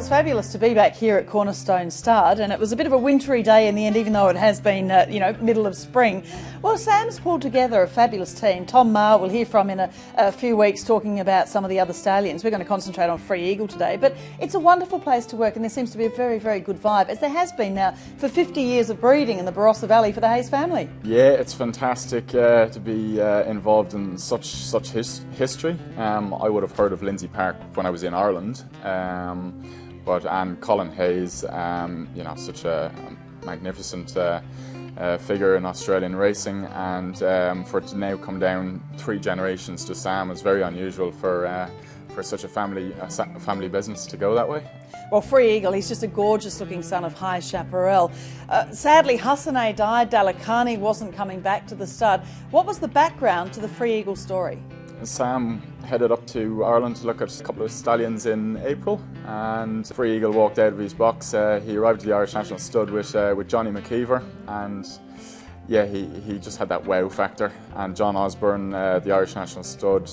fabulous to be back here at Cornerstone Stud, and it was a bit of a wintry day in the end, even though it has been, middle of spring. Well, Sam's pulled together a fabulous team. Tom Maher we'll hear from in a few weeks, talking about some of the other stallions. We're going to concentrate on Free Eagle today, but it's a wonderful place to work, and there seems to be a very, very good vibe, as there has been now for 50 years of breeding in the Barossa Valley for the Hayes family. Yeah, it's fantastic to be involved in such history. I would have heard of Lindsay Park when I was in Ireland, and Colin Hayes, such a magnificent figure in Australian racing, and for it to now come down 3 generations to Sam is very unusual for such a family business to go that way. Well, Free Eagle, he's just a gorgeous looking son of High Chaparral. Sadly, Hassaneh died. Dalakani wasn't coming back to the stud. What was the background to the Free Eagle story? Sam headed up to Ireland to look at a couple of stallions in April, and Free Eagle walked out of his box. He arrived at the Irish National Stud with Johnny McKeever, and yeah, he just had that wow factor. And John Osborne, the Irish National Stud,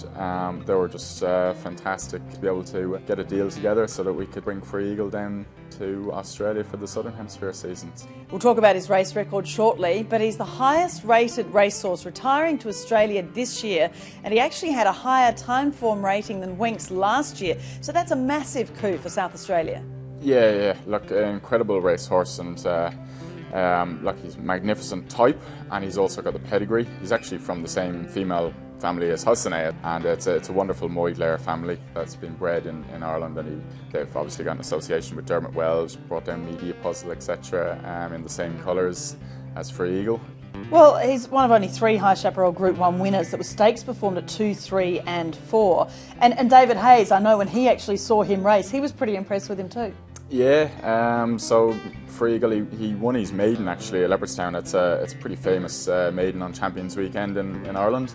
they were just fantastic to be able to get a deal together so that we could bring Free Eagle down to Australia for the Southern Hemisphere seasons. We'll talk about his race record shortly, but he's the highest rated racehorse, retiring to Australia this year, and he actually had a higher time form rating than Winks last year, so that's a massive coup for South Australia. Yeah, look, an incredible racehorse, and he's a magnificent type, and he's also got the pedigree. He's actually from the same female family as Hassaneh, and it's a wonderful Moidlair family that's been bred in Ireland, and they've obviously got an association with Dermot Wells, brought down Media Puzzle, etc., in the same colours as Free Eagle. Well, he's one of only 3 High Chaparral Group 1 winners that was stakes performed at 2, 3 and 4. And David Hayes, I know when he actually saw him race, he was pretty impressed with him too. Yeah, so Free Eagle, he won his maiden actually at Leopardstown. It's a pretty famous maiden on Champions Weekend in Ireland.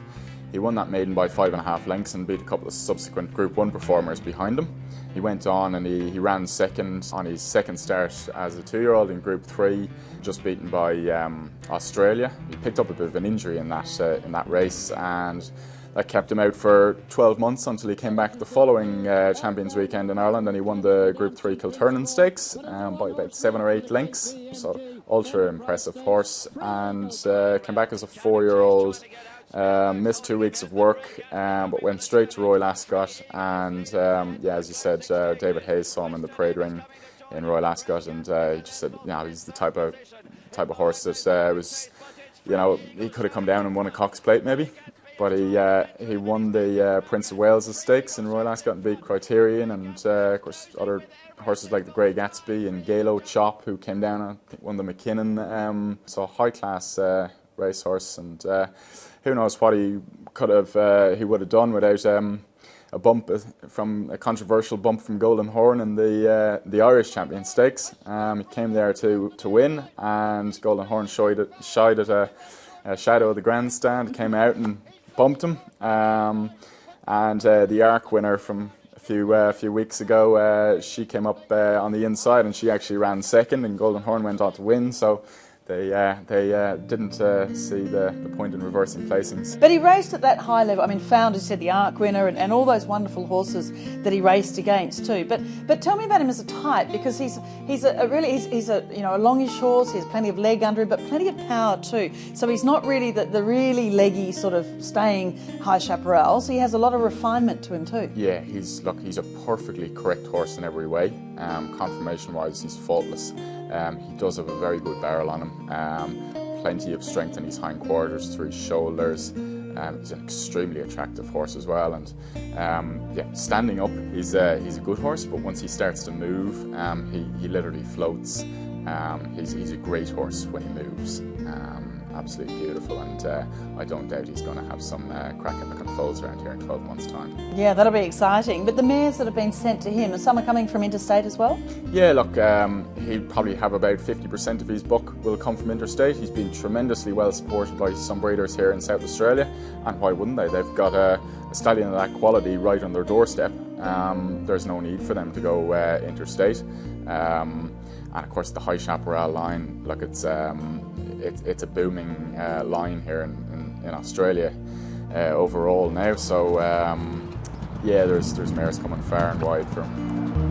He won that maiden by 5.5 lengths and beat a couple of subsequent Group 1 performers behind him. He went on and he ran second on his second start as a 2-year-old in Group 3, just beaten by Australia. He picked up a bit of an injury in that race, and that kept him out for 12 months until he came back the following Champions Weekend in Ireland, and he won the Group 3 Kilturnan Stakes by about 7 or 8 lengths. So ultra impressive horse, and came back as a 4-year-old. Missed 2 weeks of work, but went straight to Royal Ascot, and as you said, David Hayes saw him in the parade ring in Royal Ascot, and he just said, he's the type of horse that was, he could have come down and won a Cox Plate maybe, but he won the Prince of Wales Stakes in Royal Ascot and beat Criterion, and of course other horses like the Grey Gatsby and Galo Chop, who came down and won the McKinnon. So high class racehorse, and who knows what he would have done without a bump from a controversial bump from Golden Horn in the Irish Champion Stakes. He came there to win, and Golden Horn shied at a shadow of the grandstand, came out and bumped him. And the Arc winner from a few weeks ago, she came up on the inside, and she actually ran second, and Golden Horn went on to win. So they didn't see the point in reversing placings. But he raced at that high level. I mean, Found, as you said, the Arc winner, and all those wonderful horses that he raced against too. But tell me about him as a type, because he's a longish horse. He has plenty of leg under him, but plenty of power too. So he's not really the really leggy sort of staying High Chaparral. So he has a lot of refinement to him too. Yeah, he's a perfectly correct horse in every way. Conformation-wise, he's faultless. He does have a very good barrel on him. Plenty of strength in his hindquarters, through his shoulders. He's an extremely attractive horse as well, and standing up, he's a good horse. But once he starts to move, he literally floats. He's a great horse when he moves. Absolutely beautiful, and I don't doubt he's going to have some cracking looking foals around here in 12 months' time. Yeah, that'll be exciting. But the mares that have been sent to him, some are coming from interstate as well? Yeah, look, he'll probably have about 50% of his book will come from interstate. He's been tremendously well supported by some breeders here in South Australia, and why wouldn't they? They've got a stallion of that quality right on their doorstep. There's no need for them to go interstate. And of course the High Chaparral line, look, it's a booming line here in Australia overall now. So there's mares coming far and wide from